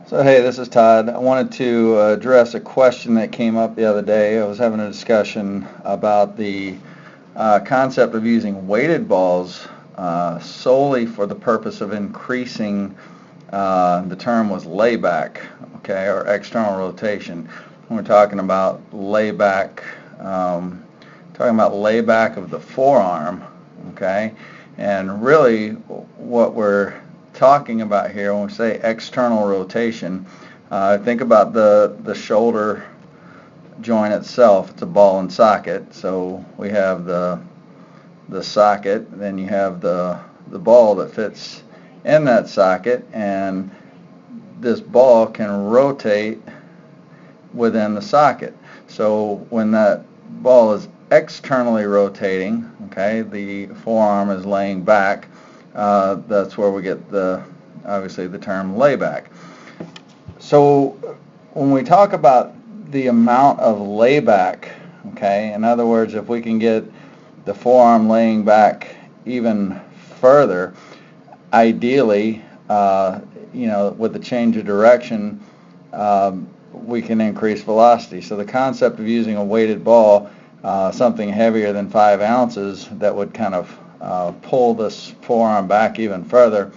So hey, this is Todd. I wanted to address a question that came up the other day. I was having a discussion about the concept of using weighted balls solely for the purpose of increasing, the term was layback, okay, or external rotation. When we're talking about layback of the forearm, okay, and really what we're talking about here when we say external rotation, think about the shoulder joint itself. It's a ball and socket. So we have the socket, then you have the ball that fits in that socket, and this ball can rotate within the socket. So when that ball is externally rotating, okay, the forearm is laying back. That's where we get obviously the term layback. So when we talk about the amount of layback, okay, in other words, if we can get the forearm laying back even further, ideally, with the change of direction, we can increase velocity. So the concept of using a weighted ball, something heavier than 5 ounces, that would kind of pull this forearm back even further,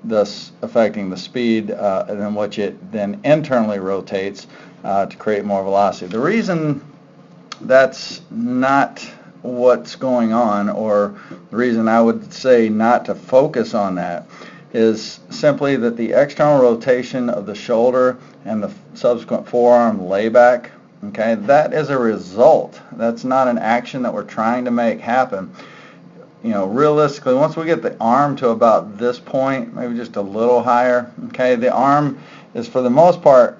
thus affecting the speed, and then which it then internally rotates to create more velocity. The reason that's not what's going on, or the reason I would say not to focus on that, is simply that the external rotation of the shoulder and the subsequent forearm layback, okay, that is a result. That's not an action that we're trying to make happen. Realistically, once we get the arm to about this point, maybe just a little higher, okay, the arm is for the most part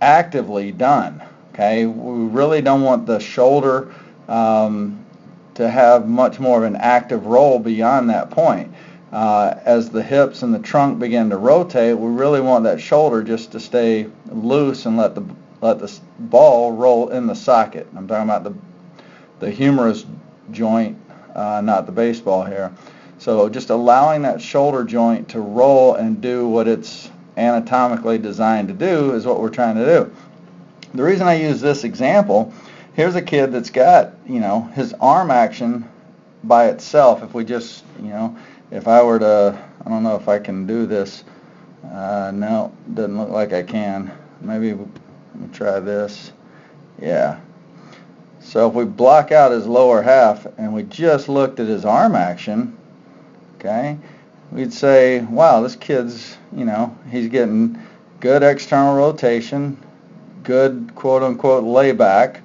actively done, okay. We really don't want the shoulder to have much more of an active role beyond that point. As the hips and the trunk begin to rotate, we really want that shoulder just to stay loose and let the ball roll in the socket. I'm talking about the humerus joint, not the baseball here. So just allowing that shoulder joint to roll and do what it's anatomically designed to do is what we're trying to do. The reason I use this example, here's a kid that's got, his arm action by itself. If we just, if I were to, I don't know if I can do this. No, doesn't look like I can. Maybe let me try this. Yeah. So if we block out his lower half and we just looked at his arm action, okay, we'd say, wow, this kid's, he's getting good external rotation, good quote-unquote layback,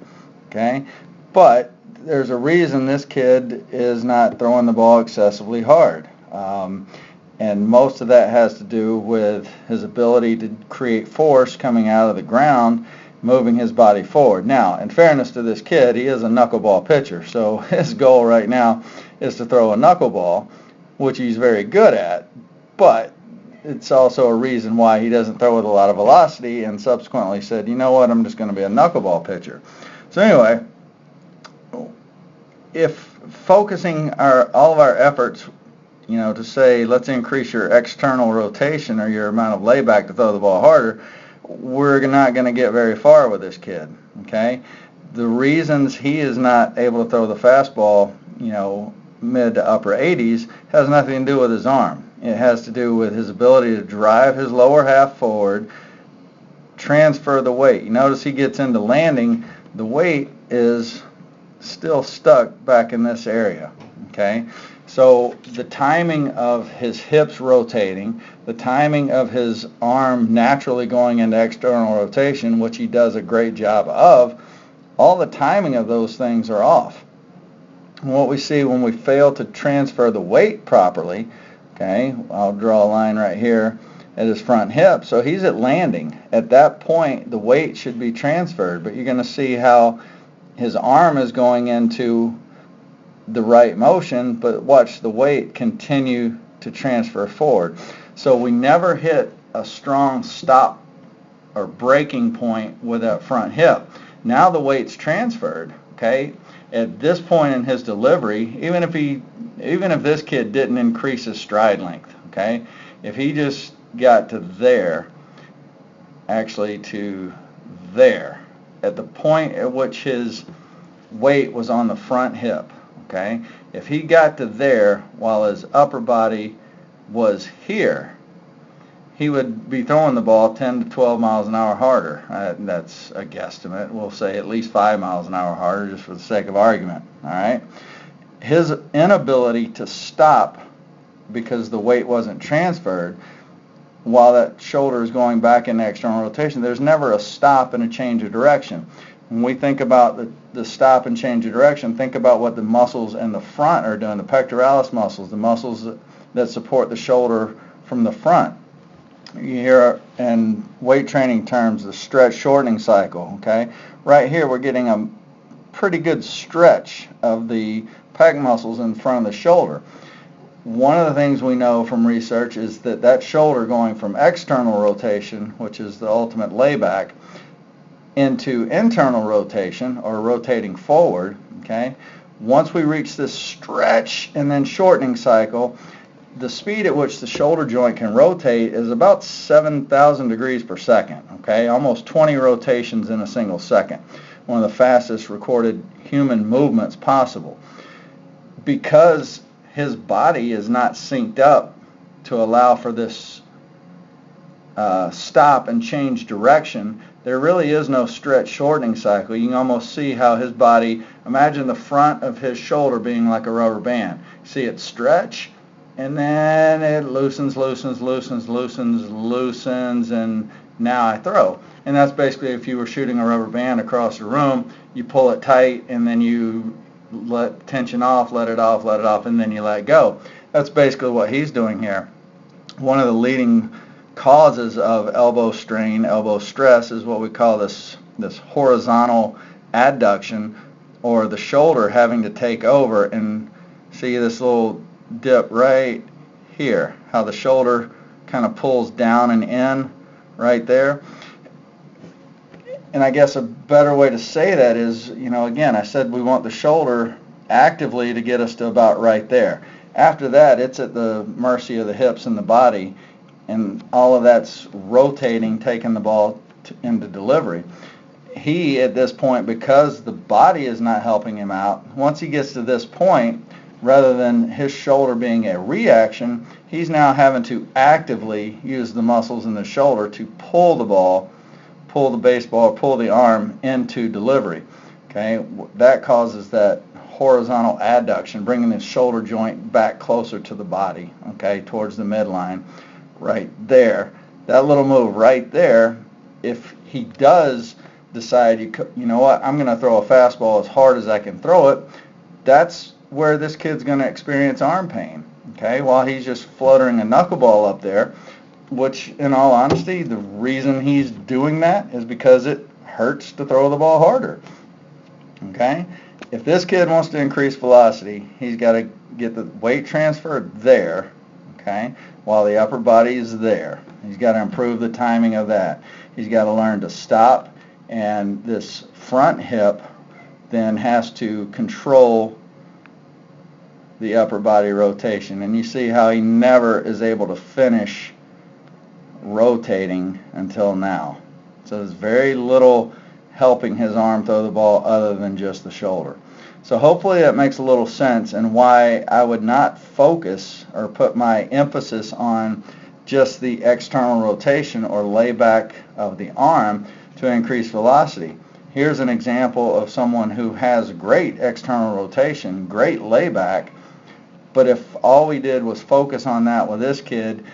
okay, but there's a reason this kid is not throwing the ball excessively hard. And most of that has to do with his ability to create force coming out of the ground, moving his body forward. Now, in fairness to this kid, he is a knuckleball pitcher, so his goal right now is to throw a knuckleball, which he's very good at, but it's also a reason why he doesn't throw with a lot of velocity, and subsequently said, you know what, I'm just going to be a knuckleball pitcher. So anyway, if focusing all of our efforts, to say let's increase your external rotation or your amount of layback to throw the ball harder, we're not going to get very far with this kid, okay? The reasons he is not able to throw the fastball, mid to upper 80s, has nothing to do with his arm. It has to do with his ability to drive his lower half forward, transfer the weight. You notice he gets into landing, the weight is still stuck back in this area, okay? So the timing of his hips rotating, the timing of his arm naturally going into external rotation, which he does a great job of, all the timing of those things are off. And what we see when we fail to transfer the weight properly, okay, I'll draw a line right here at his front hip. So he's at landing. At that point, the weight should be transferred, but you're going to see how his arm is going into the right motion, but watch the weight continue to transfer forward. So we never hit a strong stop or breaking point with that front hip. Now the weight's transferred, okay? At this point in his delivery, even if this kid didn't increase his stride length, okay? If he just got to there, actually to there, at the point at which his weight was on the front hip. Okay, if he got to there while his upper body was here, he would be throwing the ball 10 to 12 miles an hour harder. That's a guesstimate. We'll say at least 5 miles an hour harder just for the sake of argument. All right. His inability to stop because the weight wasn't transferred while that shoulder is going back in external rotation, there's never a stop and a change of direction. When we think about the stop and change of direction, think about what the muscles in the front are doing, the pectoralis muscles, the muscles that support the shoulder from the front. You hear in weight training terms the stretch shortening cycle, okay? Right here we're getting a pretty good stretch of the pec muscles in front of the shoulder. One of the things we know from research is that shoulder going from external rotation, which is the ultimate layback, into internal rotation, or rotating forward, okay? Once we reach this stretch and then shortening cycle, the speed at which the shoulder joint can rotate is about 7,000 degrees per second, okay? Almost 20 rotations in a single second. One of the fastest recorded human movements possible. Because his body is not synced up to allow for this stop and change direction, there really is no stretch shortening cycle. You can almost see how his body, imagine the front of his shoulder being like a rubber band. See it stretch, and then it loosens, and now I throw. And that's basically if you were shooting a rubber band across the room, you pull it tight, and then you let tension off, let it off, and then you let go. That's basically what he's doing here. One of the leading causes of elbow strain, elbow stress, is what we call this horizontal adduction, or the shoulder having to take over. And see this little dip right here, how the shoulder kind of pulls down and in right there. And I guess a better way to say that is, again, I said we want the shoulder actively to get us to about right there. After that, it's at the mercy of the hips and the body, and all of that's rotating, taking the ball into delivery. He, at this point, because the body is not helping him out, once he gets to this point, rather than his shoulder being a reaction, he's now having to actively use the muscles in the shoulder to pull the ball, pull the baseball, pull the arm into delivery. Okay, that causes that horizontal adduction, bringing the shoulder joint back closer to the body, okay, towards the midline, right there. That little move right there, if he does decide, you know what, I'm going to throw a fastball as hard as I can throw it, that's where this kid's going to experience arm pain, okay, while he's just fluttering a knuckleball up there, which, in all honesty, the reason he's doing that is because it hurts to throw the ball harder, okay? If this kid wants to increase velocity, he's got to get the weight transferred there, okay, while the upper body is there. He's got to improve the timing of that. He's got to learn to stop, and this front hip then has to control the upper body rotation. And you see how he never is able to finish rotating until now. So there's very little helping his arm throw the ball other than just the shoulder. So hopefully that makes a little sense, and why I would not focus or put my emphasis on just the external rotation or layback of the arm to increase velocity. Here's an example of someone who has great external rotation, great layback, but if all we did was focus on that with this kid,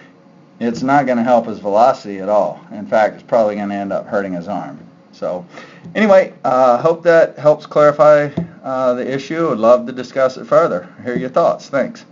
it's not going to help his velocity at all. In fact, it's probably going to end up hurting his arm. So anyway, hope that helps clarify the issue. I'd love to discuss it further. Hear your thoughts. Thanks.